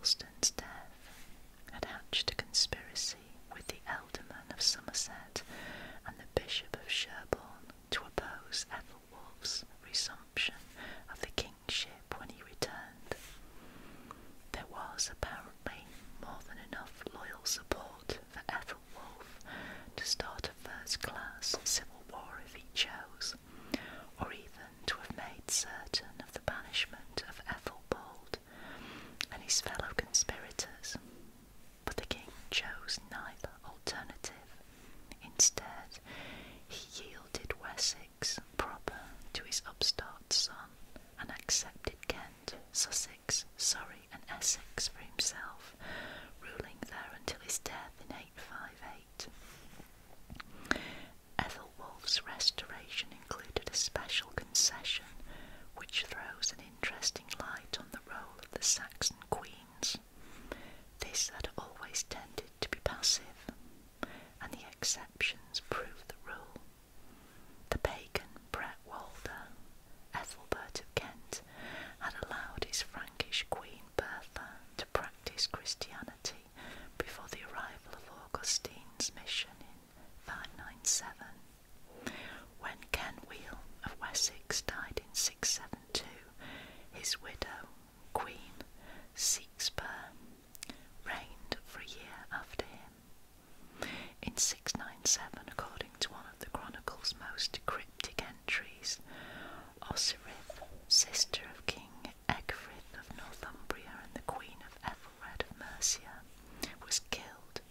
Ethelstan's death, had hatched a conspiracy with the Ealdorman of Somerset and the Bishop of Sherborne to oppose Ethelwulf's resumption of the kingship when he returned. There was apparently more than enough loyal support for Ethelwulf to start a first-class civil war if he chose, or even to have made certain of the banishment of Ethelbald and his fellow conspirators, but the king chose neither alternative. Instead, he yielded Wessex proper to his upstart son and accepted Kent, Sussex, Surrey and Essex for himself, ruling there until his death in 858. Ethelwulf's restoration included a special concession which throws an interesting light on the role of the Saxon queens. This had always tended to be passive, and the exceptions proved the rule. The pagan Bretwalda, Ethelbert of Kent, had allowed his Frankish queen Bertha to practice Christianity before the arrival of Augustine's mission in 597. When Kenwil of Wessex died in 672, his widow, Queen Sixbur, reigned for a year after him. In 697, according to one of the chronicle's most cryptic entries, Osirith, sister of King Egfrith of Northumbria and the Queen of Ethelred of Mercia, was killed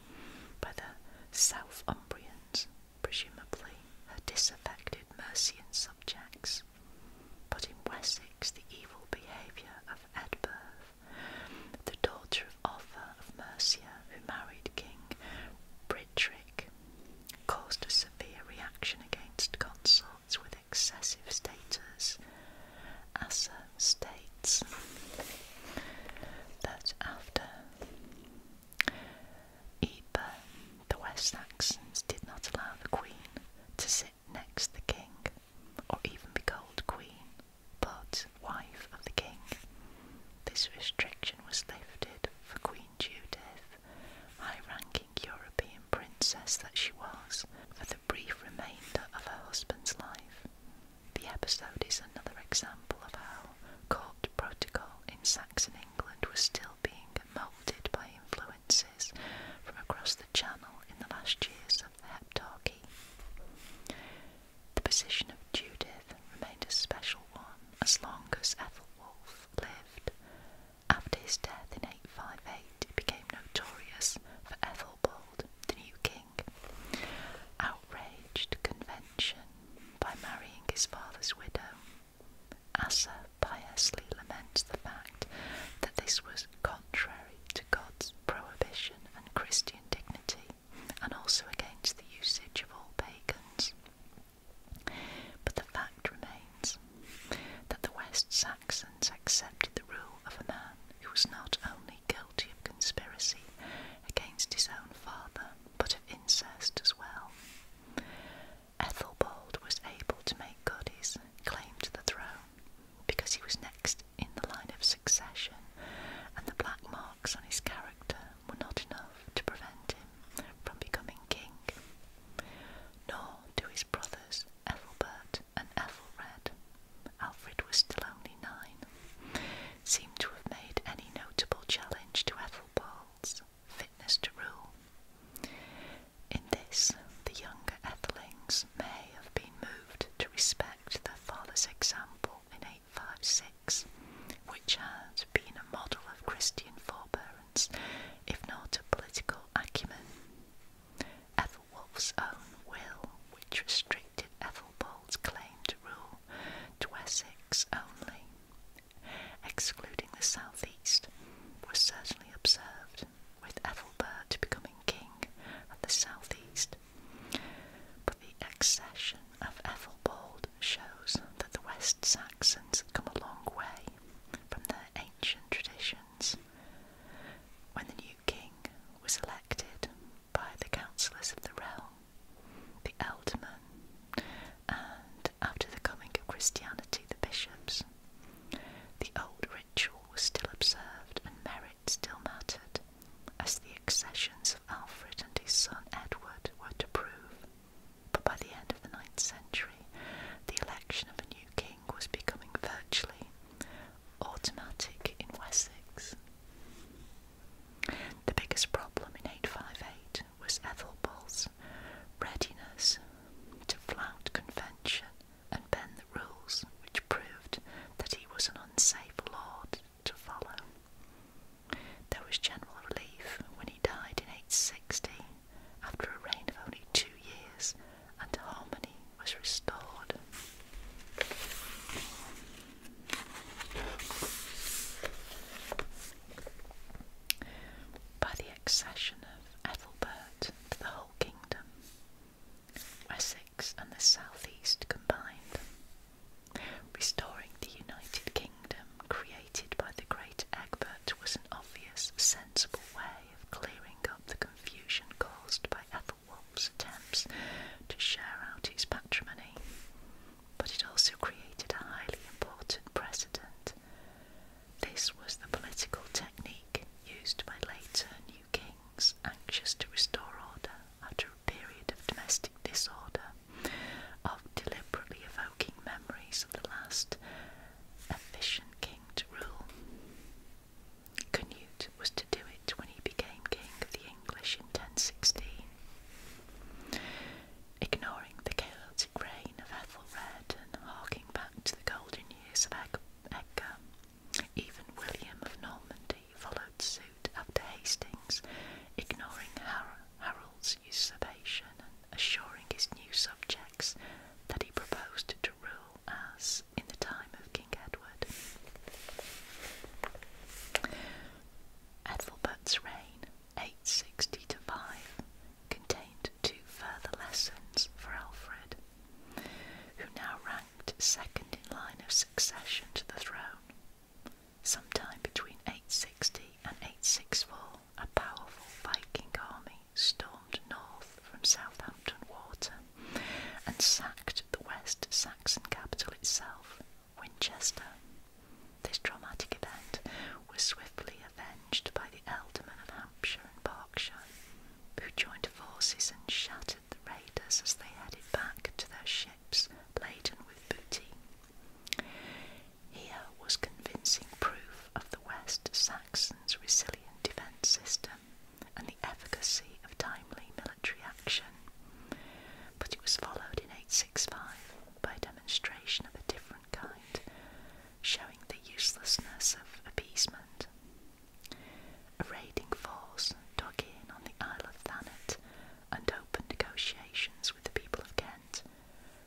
by the Southumbrians, presumably her disaffected Mercian subjects. But in Wessex, the evil behaviour of Edberth, the daughter of Offa of Mercia, who married King Britric, caused a severe reaction against consorts with excessive status. Asa states that after Eber, the West Saxons did not allow the queen to sit next the king, or even be called queen, but wife of the king. This restriction was lifted for Queen Judith, high-ranking European princess that she was, for the brief remainder of her husband's life. The episode is another example of how court protocol in Saxon England was still being moulded by influences from across the Channel in the last years of the Heptarchy. The position of Judith remained a special one as long as Ethelwulf lived. After his death in 858, it became notorious for Ethelbald, the new king, outraged convention by marrying his father's widow. Asa piously laments the fact that this was contrary to God's prohibition and Christian dignity, and also against the usage of all pagans. But the fact remains that the West Saxons accepted the rule of a man who was not only guilty of conspiracy against his own father, but of incest as well. Ethelbald was able to make good his claim to the throne because he was next in the line of succession, and the black marks on his character were not enough to prevent him from becoming king. Nor do his brothers Ethelbert and Ethelred, Alfred was still only 9, seem to have made any notable challenge to Ethelbald's fitness to rule. In this, the younger Ethelings may have been moved to respect their father's example in 856, which had been a model of Christian forbearance, if not a political acumen. Ethelwulf's own will, which restricted Ethelbald's claim to rule to Wessex only, excluding the southeast, was certainly observed, with Ethelbert becoming king of the southeast. But the accession of Ethelbald shows that the West Saxons had come a long way from their ancient traditions. When accession of Ethelbert to the whole kingdom, Wessex and the southeast combined, restoring the United Kingdom created by the great Egbert was an obvious, sensible way of clearing up the confusion caused by Ethelwulf's attempts to share out his patrimony, but it also created a highly important precedent. This was the political technique used by later new kings anxious to restore order after a period of domestic disorder, of deliberately evoking memories of the last efficient king to rule. Canute was to do it when he became king of the English in 1016. Ignoring the chaotic reign of Ethelred and harking back to the golden years of Edgar, even William of Normandy followed suit after Hastings, ignoring Harold's usurpation and assuring his new subjects that he proposed to rule as in the time of King Edward. Ethelbert's reign, 860 to 5, contained two further lessons for Alfred, who now ranked second in line of succession to the throne. Sometime between 860 and 864, a powerful Viking army stormed north from Southampton Water and sacked the West Saxon capital itself, Winchester. This dramatic event was swiftly avenged by the ealdormen of Hampshire and Berkshire, who joined forces and shattered the raiders as they headed back to their ships laden with booty. Here was convincing proof of the West Saxons' resilient defence system and the efficacy of timely military action, but it was followed in 865 by a demonstration of a different kind, showing the uselessness of appeasement. A raiding force dug in on the Isle of Thanet and opened negotiations with the people of Kent,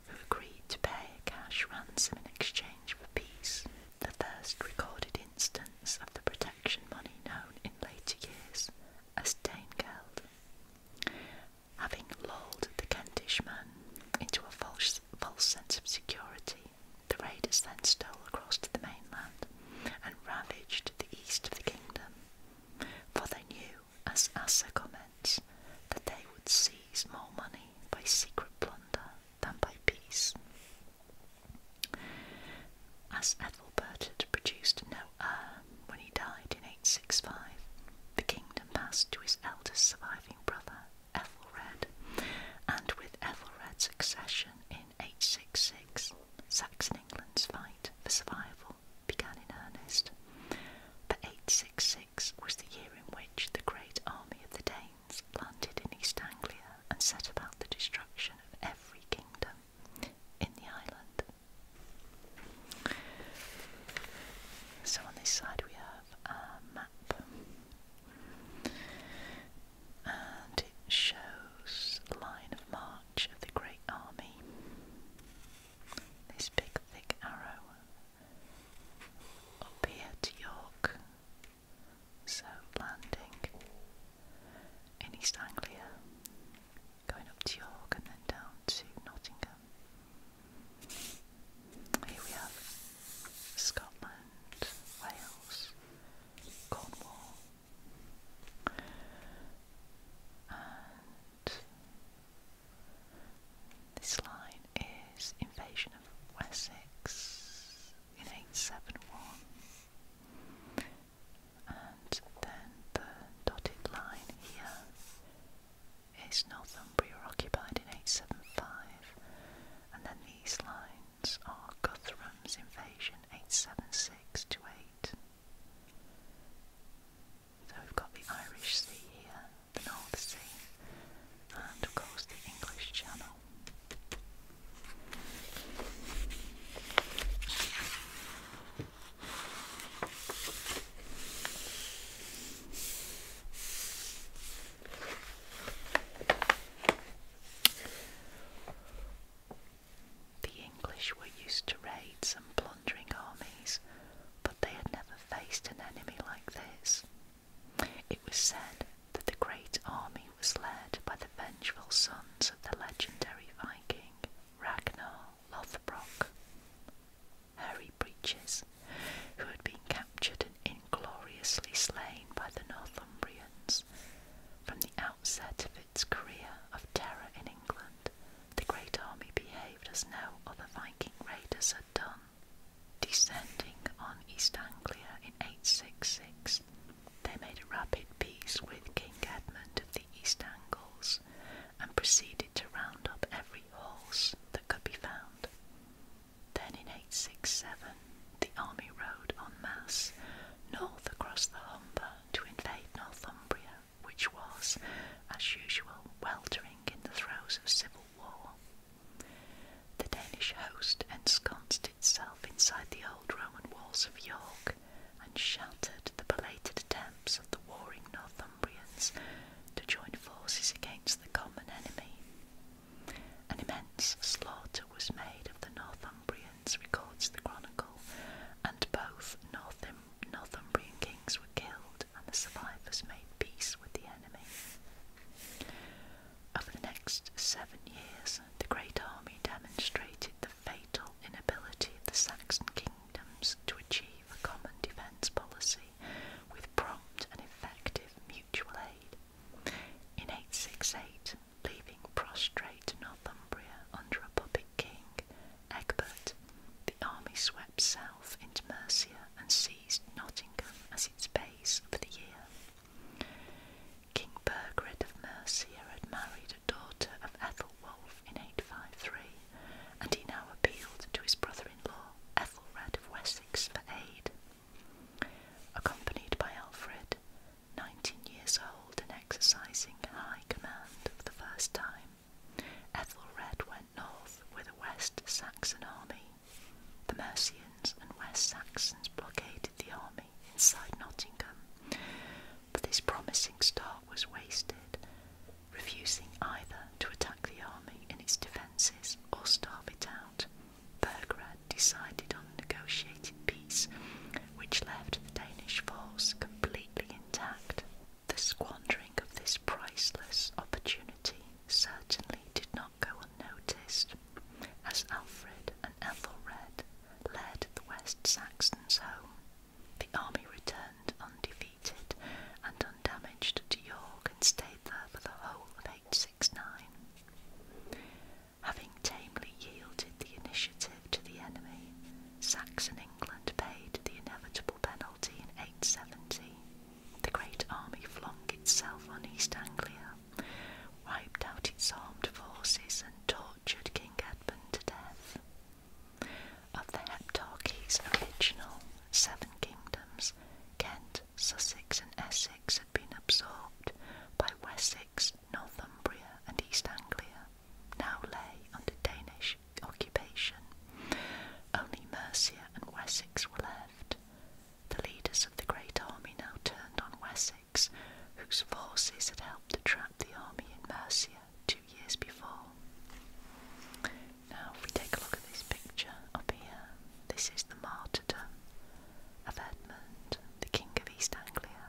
who agreed to pay a cash ransom in exchange for peace, the first recorded instance of the protection money known in later years as Danegeld. Having lulled the Kentishmen into a false sense of security, the raiders then stole across to the mainland and ravaged proceeded to round up every horse that could be found. Then in 867 the army rode en masse north across the Humber to invade Northumbria, which was, as usual, weltering in the throes of civil war. The Danish host ensconced itself inside the old Roman walls of York and shattered the belated attempts of the warring Northumbrians to join forces against the common enemy. An immense slaughter was made of the Northumbrians, records the Chronicle, and both Northumbrian kings were killed and the survivors made peace with the enemy. Over the next 7 years, the Great Army demonstrated the fatal inability of the Saxon kingdoms to achieve a common defence policy with prompt and effective mutual aid. In 868, leaving prostrate Northumbria under a puppet king, Egbert, the army swept south into Mercia and seized Nottingham as its base for the year. King Burgred of Mercia had married a daughter of Ethelwulf in 853, and he now appealed to his brother-in-law, Ethelred of Wessex, for aid. Accompanied by Alfred, 19 years old and exercising high command for the first time, Ethelred went north with a West Saxon army. The Mercians and West Saxons blockaded the army inside Nottingham, but this promising start was wasted. Refusing either to attack the army in its defences or starve it out, Burgred decided on a negotiated peace, which left the Danish force completely intact. The squandering of this priceless opportunity certainly did not go unnoticed, as Alfred and Ethelred led the West Saxons home. The army returned undefeated and undamaged to York and stayed there for the whole of 869. Having tamely yielded the initiative to the enemy, Saxon England paid the inevitable penalty in 870. The great army flung itself on East Anglia, wiped out its armed forces and tortured King Edmund to death. Of the Heptarchy's original 7 kingdoms, Kent, Sussex and Essex had been absorbed by Wessex, Northumbria and East Anglia, now lay under Danish occupation. Only Mercia and Wessex were left. The leaders of the Great Army now turned on Wessex, whose forces had helped to trap the army in Mercia 2 years before. Now if we take a look at this picture up here, this is the martyrdom of Edmund, the King of East Anglia,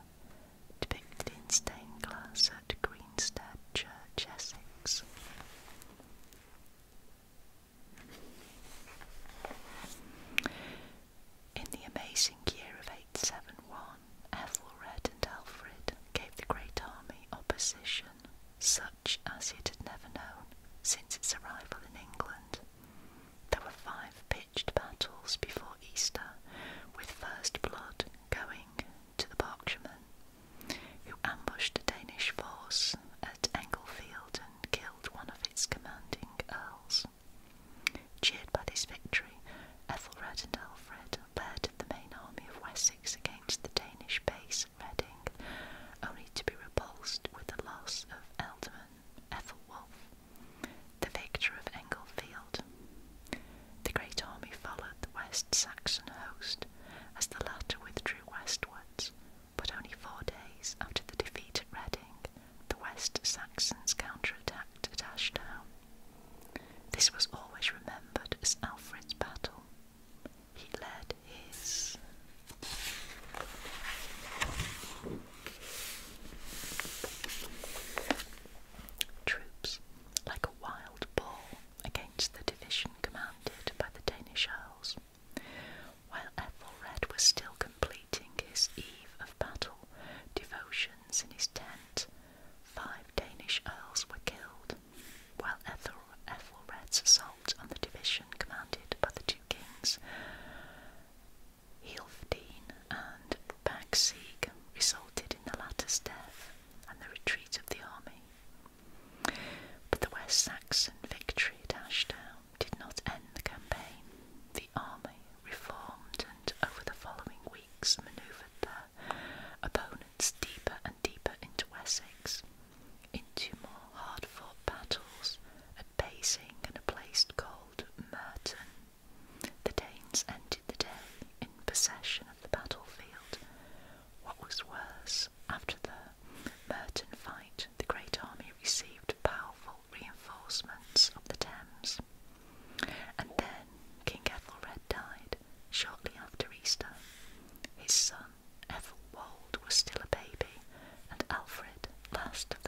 depicted in stained glass at Greenstead Church, Essex. In the amazing year of 871, Ethelred and Alfred gave the Great Army opposition, such as it had never known since its arrival in England. There were 5 pitched battles before Easter, with first blood going to the Berkshiremen, who ambushed a Danish force at Englefield and killed one of its commanding earls. Cheered by this victory, Ethelred and Alfred led the main army of Wessex against the Danish base at Reading, only to be repulsed with the loss of Ealdorman Ethelwulf, the victor of Englefield. The Great Army followed the West Saxon host as the latter withdrew westwards, but only 4 days after the defeat at Reading, the West Saxons counterattacked at Ashdown. This was always remembered as Alfred's battle. He led his troops like a wild boar against the division commanded by the Danish earls. While Ethelred was still completing his eve of battle devotion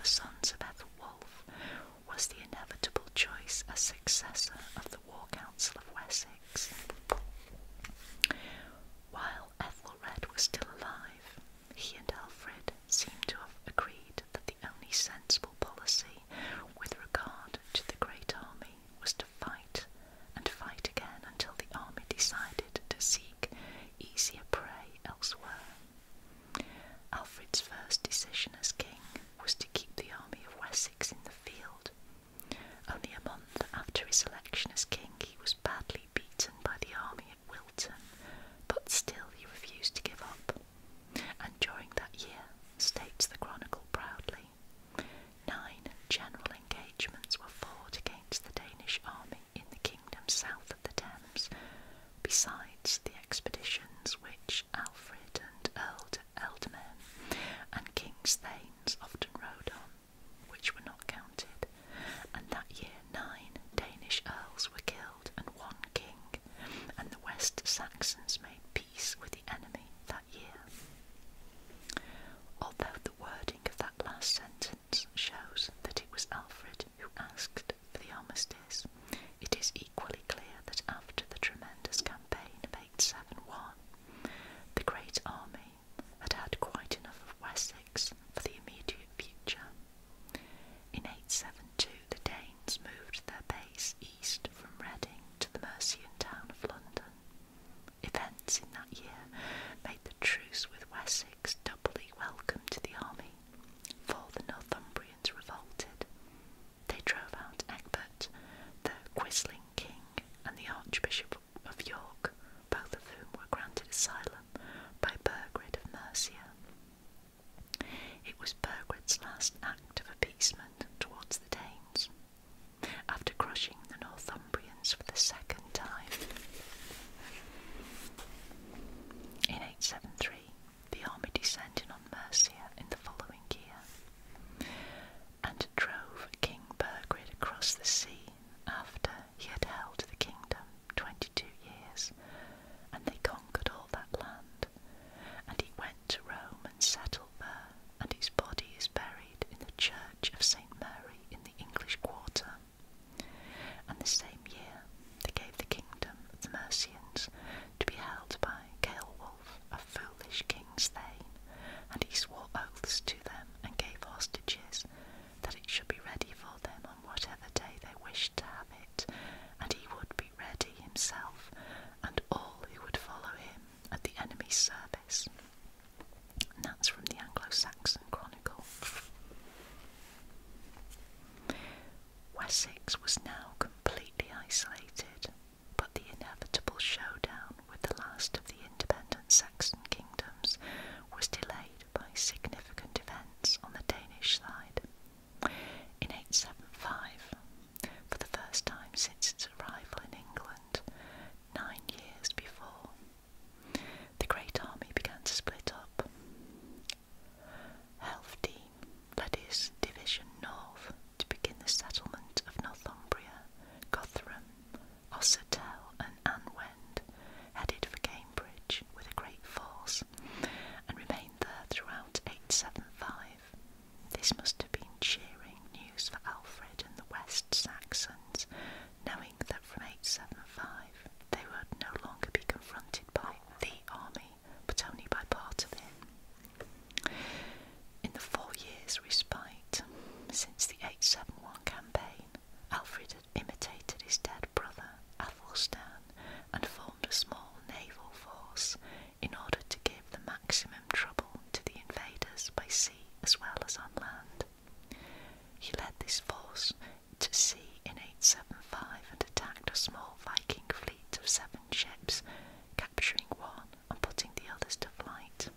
sons of Ethelwulf, was the inevitable choice as successor of the War Council of Wessex. While Ethelred was still alive, he and Alfred seem to have agreed that the only sensible policy with regard to the great army was to fight and fight again until the army decided to seek easier prey elsewhere. Alfred's first decision as king was to keep the army of Wessex in the field. Only a month after his election as king, he was badly beaten by the army at Wilton, but still he refused to give up. And during that year, states the chronicle proudly, 9 general engagements were fought against the Danish army in the kingdom south of the Thames, besides the expeditions which Alfred and ealdormen and king's thanes often rode on, which were not counted, and that year 9 Danish earls were killed and 1 king, and the West Saxons made peace with the enemy that year. Although the wording of that last sentence shows that it was Alfred who asked for the armistice, it is equally clear that after the tremendous campaign of 871, the great army had had quite enough of Wessex for the immediate future. In 872, the Danes moved their base east from Reading to the Mercian town of London. Events in that year made the truce with Wessex doubly welcome to the army, for the Northumbrians revolted. They drove out Egbert, the Quisling king, and the Archbishop of York, both of whom were granted asylum by Burgred of Mercia. It was Burgred's last act of appeasement towards the Danes. After crushing the Northumbrians for the second time, in 873, the army descended on Mercia in the following year, and drove King Burgred across the sea after he had held the kingdom 22 years, and they conquered all that land, and he went to Rome and settled there, and his body is buried in the church of St. Mary in the English Quarter. And the same year they gave the kingdom of the Mercians to be held by Ceolwulf, a foolish king's thane, and he swore oaths to them and gave hostages, that it should be ready for them on whatever day they wished to have it, and he would be ready himself, and all who would follow him at the enemy's service. And that's from the Anglo-Saxon Chronicle. Wessex was now completely isolated, but the inevitable showdown with the last of the independent Saxon kingdoms was delayed by significant events on the Danish side. In 875, for the first time since its arrival in England, 9 years before, the great army began to split up. Helfdene led his division north to begin the settlement of Northumbria. Guthrum, Ossertel and Anwend headed for Cambridge with a great force, and remained there throughout 875. This must have been cheering news for Alfred and the West Saxons, knowing that from 875 they would no longer be confronted by the army, but only by part of it. In the 4 years' respite since the 871 campaign, Alfred had imitated his dead brother Athelstan and formed a small naval force in order to give the maximum trouble to the invaders by sea as well as on land. He led this force to sea in 875 and attacked a small Viking fleet of 7 ships, capturing one and putting the others to flight.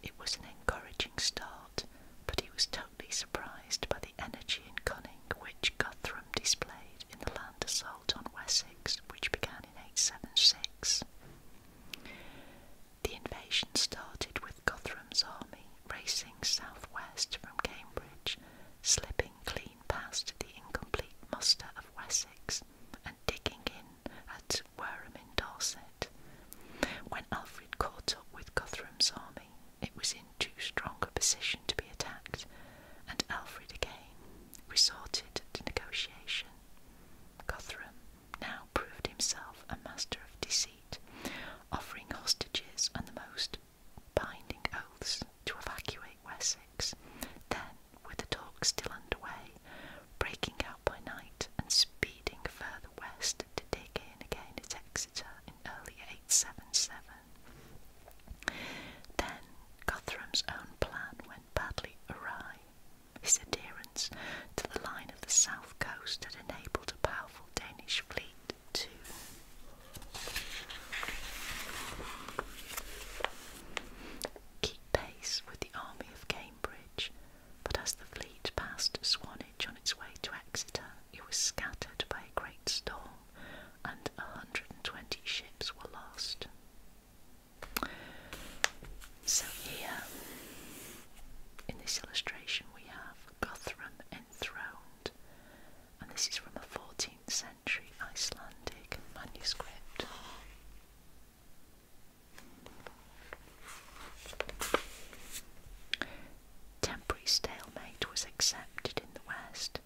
It was an encouraging start, but he was totally surprised by the energy and cunning which Guthrum displayed in the land assault on Wessex, which began in 876. The invasion started with Guthrum's army racing southwest from Cambridge, slipping clean past the incomplete muster of Wessex and digging in at Wareham in Dorset. When Alfred caught up with Guthrum's army, it was in too strong a position to be attacked, and In this illustration we have Guthrum enthroned, and this is from a 14th century Icelandic manuscript. Temporary stalemate was accepted in the west.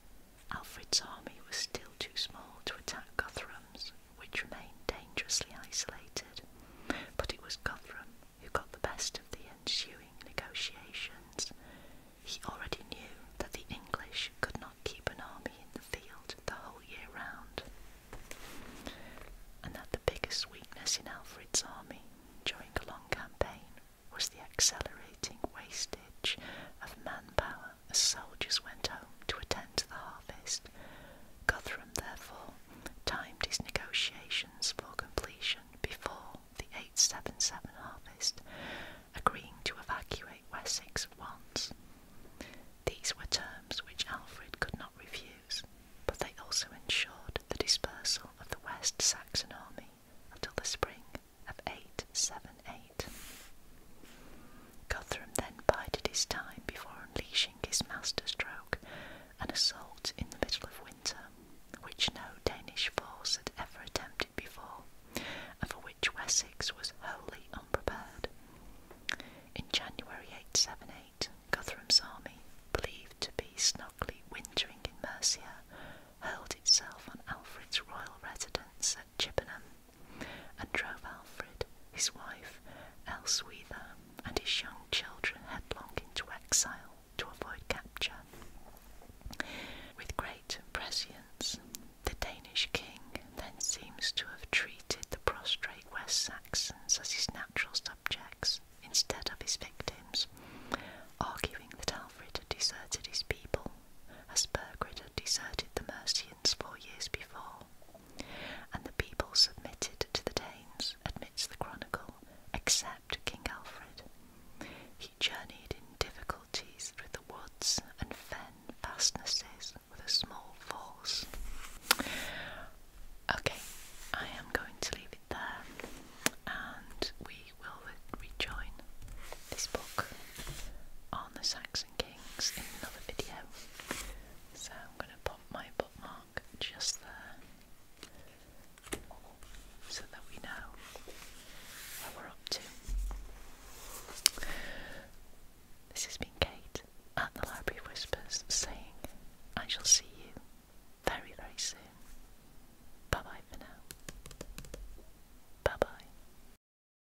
Alfred's army was still too small to attack Guthrum's, which remained dangerously isolated, but it was Guthrum who got the best of the ensuing negotiations. He already knew that the English could not keep an army in the field the whole year round, and that the biggest weakness in Alfred's army during a long campaign was the accelerating wastage of manpower as soldiers went home to attend to the harvest. Guthrum, therefore, timed his negotiations for completion before the 877 harvest, agreeing to evacuate Wessex at once. These were terms which Alfred could not refuse, but they also ensured the dispersal of the West Saxon army until the spring of 878. Guthrum then bided his time before unleashing his masterstroke, an assault in the middle of winter, which no Danish force had ever attempted before, and for which Wessex was wholly unprepared. In January 878, Guthrum's army, believed to be snugly wintering in Mercia, hurled itself on Alfred's royal residence at Chippenham, and drove Alfred, his wife Elswitha, and his young children headlong into exile.